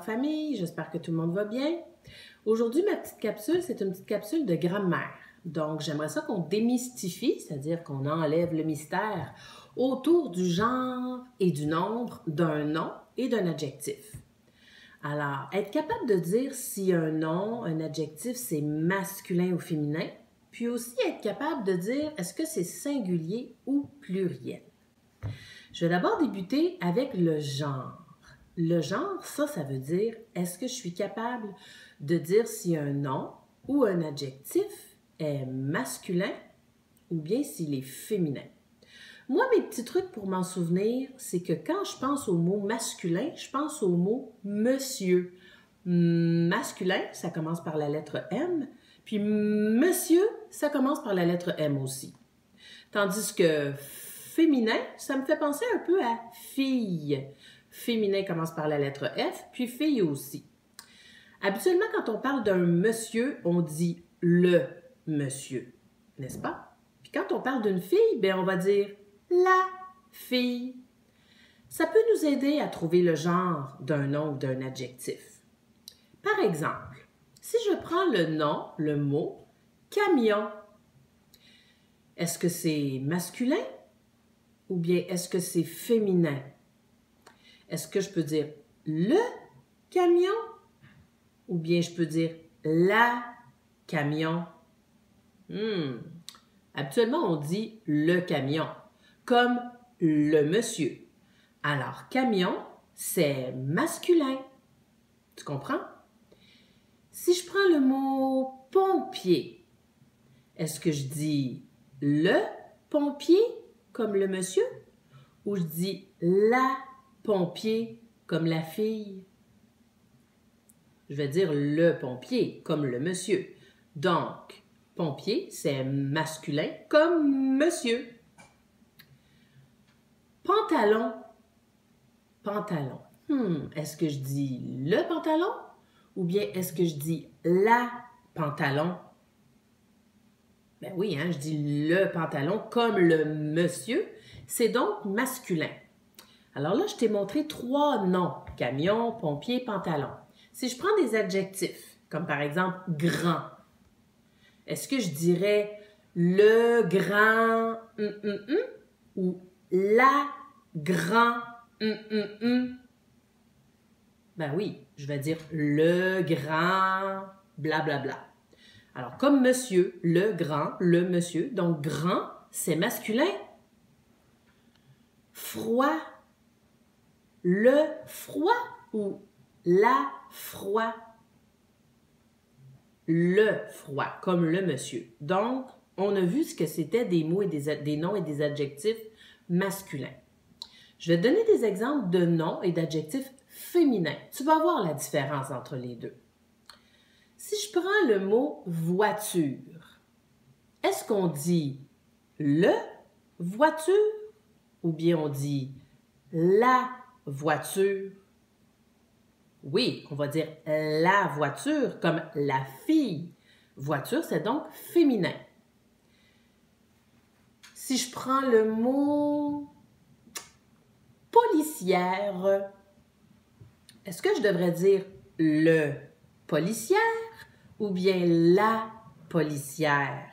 famille, j'espère que tout le monde va bien. Aujourd'hui, ma petite capsule, c'est une petite capsule de grammaire. Donc, j'aimerais ça qu'on démystifie, c'est-à-dire qu'on enlève le mystère autour du genre et du nombre d'un nom et d'un adjectif. Alors, être capable de dire si un nom, un adjectif, c'est masculin ou féminin, puis aussi être capable de dire est-ce que c'est singulier ou pluriel. Je vais d'abord débuter avec le genre. Le genre, ça veut dire est-ce que je suis capable de dire si un nom ou un adjectif est masculin ou bien s'il est féminin. Moi, mes petits trucs pour m'en souvenir, c'est que quand je pense au mot masculin, je pense au mot monsieur. Masculin, ça commence par la lettre M, puis monsieur, ça commence par la lettre M aussi. Tandis que féminin, ça me fait penser un peu à fille. Féminin commence par la lettre F, puis fille aussi. Habituellement, quand on parle d'un monsieur, on dit le monsieur, n'est-ce pas? Puis quand on parle d'une fille, bien, on va dire la fille. Ça peut nous aider à trouver le genre d'un nom ou d'un adjectif. Par exemple, si je prends le nom, le mot camion, est-ce que c'est masculin ou bien est-ce que c'est féminin? Est-ce que je peux dire le camion ou bien je peux dire la camion? Habituellement, on dit le camion, comme le monsieur. Alors, camion, c'est masculin. Tu comprends? Si je prends le mot pompier, est-ce que je dis le pompier comme le monsieur ou je dis la pompier comme la fille? Je vais dire le pompier comme le monsieur. Donc, pompier, c'est masculin comme monsieur. Pantalon. Pantalon. Est-ce que je dis le pantalon ou bien est-ce que je dis la pantalon? Ben oui, je dis le pantalon comme le monsieur. C'est donc masculin. Alors là, je t'ai montré 3 noms. Camion, pompier, pantalon. Si je prends des adjectifs, comme par exemple grand, est-ce que je dirais le grand ou la grand Ben oui, je vais dire le grand blablabla. Alors, comme monsieur, le grand, le monsieur, donc grand, c'est masculin. Froid, le froid ou la froid? Le froid, comme le monsieur. Donc, on a vu ce que c'était des mots et des noms et des adjectifs masculins. Je vais te donner des exemples de noms et d'adjectifs féminins. Tu vas voir la différence entre les deux. Si je prends le mot voiture, est-ce qu'on dit le voiture ou bien on dit la voiture? Oui, on va dire la voiture comme la fille. Voiture, c'est donc féminin. Si je prends le mot policière, est-ce que je devrais dire le policière ou bien la policière?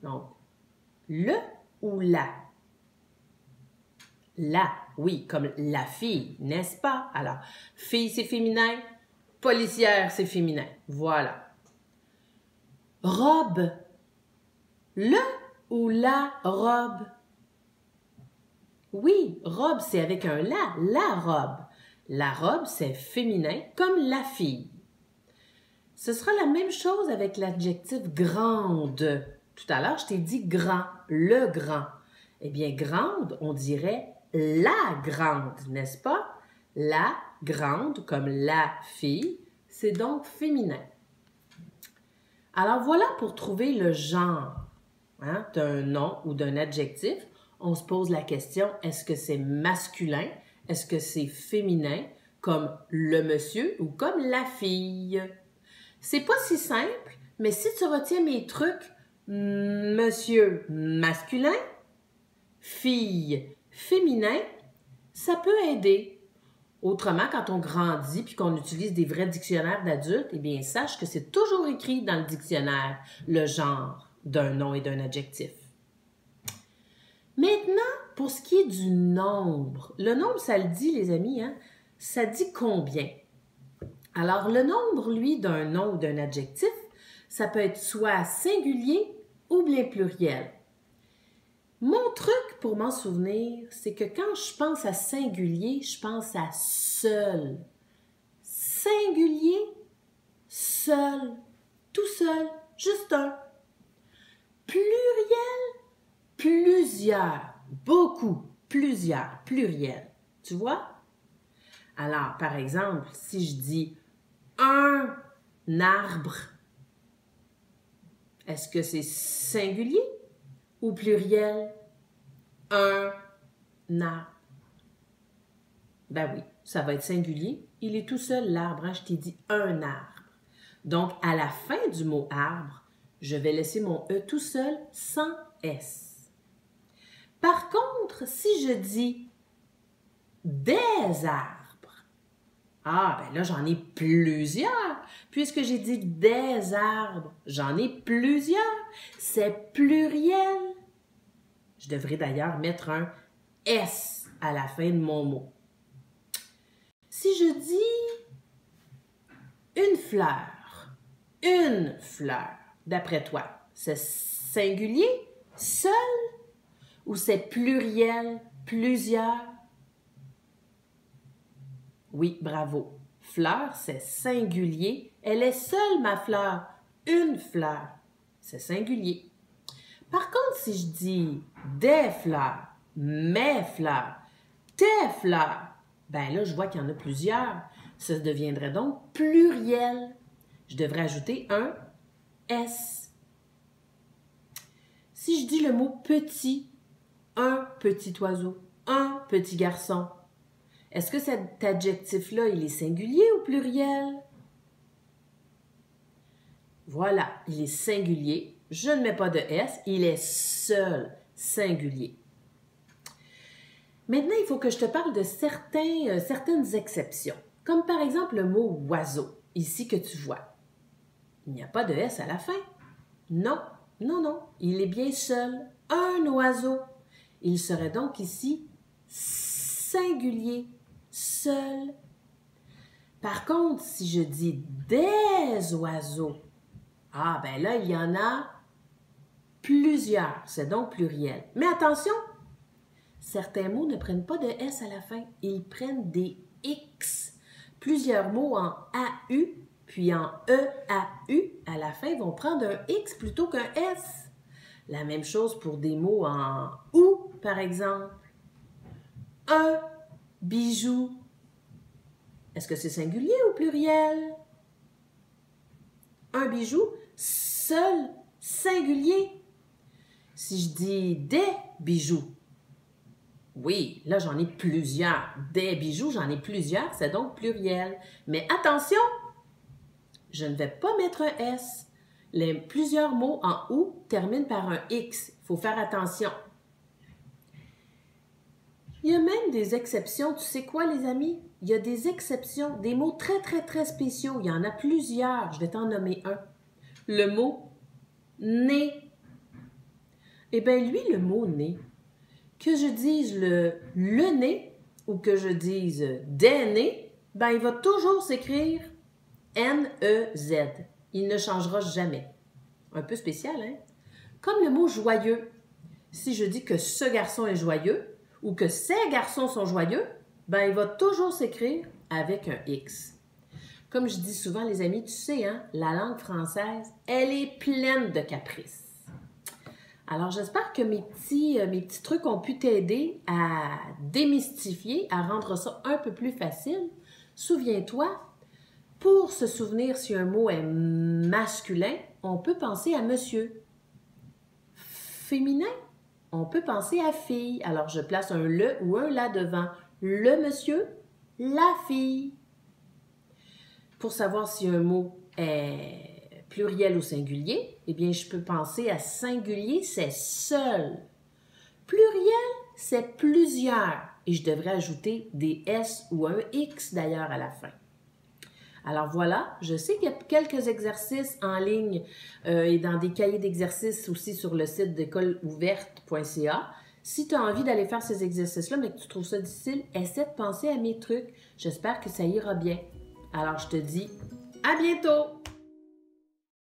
Donc, le ou la? La, oui, comme la fille, n'est-ce pas? Alors, fille, c'est féminin, policière, c'est féminin. Voilà. Robe. Le ou la robe? Oui, robe, c'est avec un la robe. La robe, c'est féminin, comme la fille. Ce sera la même chose avec l'adjectif grande. Tout à l'heure, je t'ai dit grand, le grand. Eh bien, grande, on dirait la grande, n'est-ce pas? La grande, comme la fille, c'est donc féminin. Alors, voilà pour trouver le genre d'un nom ou d'un adjectif. On se pose la question, est-ce que c'est masculin? Est-ce que c'est féminin, comme le monsieur ou comme la fille? C'est pas si simple, mais si tu retiens mes trucs, monsieur masculin, fille féminin, ça peut aider. Autrement, quand on grandit puis qu'on utilise des vrais dictionnaires d'adultes, eh bien, sache que c'est toujours écrit dans le dictionnaire le genre d'un nom et d'un adjectif. Maintenant, pour ce qui est du nombre, le nombre, ça le dit, les amis, hein? Ça dit combien? Alors, le nombre, lui, d'un nom ou d'un adjectif, ça peut être soit singulier ou bien pluriel. Mon truc pour m'en souvenir, c'est que quand je pense à singulier, je pense à seul. Singulier, seul, tout seul, juste un. Pluriel, plusieurs, beaucoup, plusieurs, pluriel. Tu vois? Alors, par exemple, si je dis un arbre, est-ce que c'est singulier ou pluriel? Un arbre. Ben oui, ça va être singulier. Il est tout seul, l'arbre. Hein? Je t'ai dit un arbre. Donc, à la fin du mot arbre, je vais laisser mon E tout seul, sans S. Par contre, si je dis des arbres, ah, ben là, j'en ai plusieurs. Puisque j'ai dit des arbres, j'en ai plusieurs. C'est pluriel. Je devrais d'ailleurs mettre un S à la fin de mon mot. Si je dis une fleur, d'après toi, c'est singulier, seul, ou c'est pluriel, plusieurs? Oui, bravo. Fleur, c'est singulier. Elle est seule, ma fleur. Une fleur, c'est singulier. Par contre, si je dis des fleurs, mes fleurs, tes fleurs, ben là, je vois qu'il y en a plusieurs. Ça deviendrait donc pluriel. Je devrais ajouter un S. Si je dis le mot petit, un petit oiseau, un petit garçon, est-ce que cet adjectif-là, il est singulier ou pluriel? Voilà, il est singulier. Je ne mets pas de S, il est seul, singulier. Maintenant, il faut que je te parle de certaines exceptions, comme par exemple le mot oiseau, ici que tu vois. Il n'y a pas de S à la fin. Non, non, non, il est bien seul, un oiseau. Il serait donc ici singulier, seul. Par contre, si je dis des oiseaux, ah ben là, il y en a plusieurs, c'est donc pluriel. Mais attention, certains mots ne prennent pas de S à la fin, ils prennent des X. Plusieurs mots en AU, puis en EAU, à la fin, vont prendre un X plutôt qu'un S. La même chose pour des mots en OU, par exemple. Un bijou. Est-ce que c'est singulier ou pluriel? Un bijou, seul, singulier. Si je dis des bijoux, oui, là j'en ai plusieurs. Des bijoux, j'en ai plusieurs, c'est donc pluriel. Mais attention, je ne vais pas mettre un S. Plusieurs mots en OU terminent par un X. Il faut faire attention. Il y a même des exceptions. Tu sais quoi, les amis? Il y a des exceptions, des mots très, très, très spéciaux. Il y en a plusieurs. Je vais t'en nommer un. Le mot « nez ». Eh bien, lui, le mot « nez », que je dise le nez ou que je dise des nez, ben, il va toujours s'écrire N-E-Z. Il ne changera jamais. Un peu spécial, hein? Comme le mot « joyeux ». Si je dis que ce garçon est joyeux ou que ces garçons sont joyeux, ben, il va toujours s'écrire avec un X. Comme je dis souvent, les amis, tu sais, hein, la langue française, elle est pleine de caprices. Alors, j'espère que mes petits trucs ont pu t'aider à démystifier, à rendre ça un peu plus facile. Souviens-toi, pour se souvenir si un mot est masculin, on peut penser à monsieur. Féminin, on peut penser à fille. Alors, je place un le ou un la devant le monsieur, la fille. Pour savoir si un mot est pluriel ou singulier, eh bien, je peux penser à singulier, c'est seul. Pluriel, c'est plusieurs. et je devrais ajouter des S ou un X d'ailleurs à la fin. Alors voilà, je sais qu'il y a quelques exercices en ligne et dans des cahiers d'exercices aussi sur le site d'écoleouverte.ca. Si tu as envie d'aller faire ces exercices-là, mais que tu trouves ça difficile, essaie de penser à mes trucs. J'espère que ça ira bien. Alors je te dis à bientôt!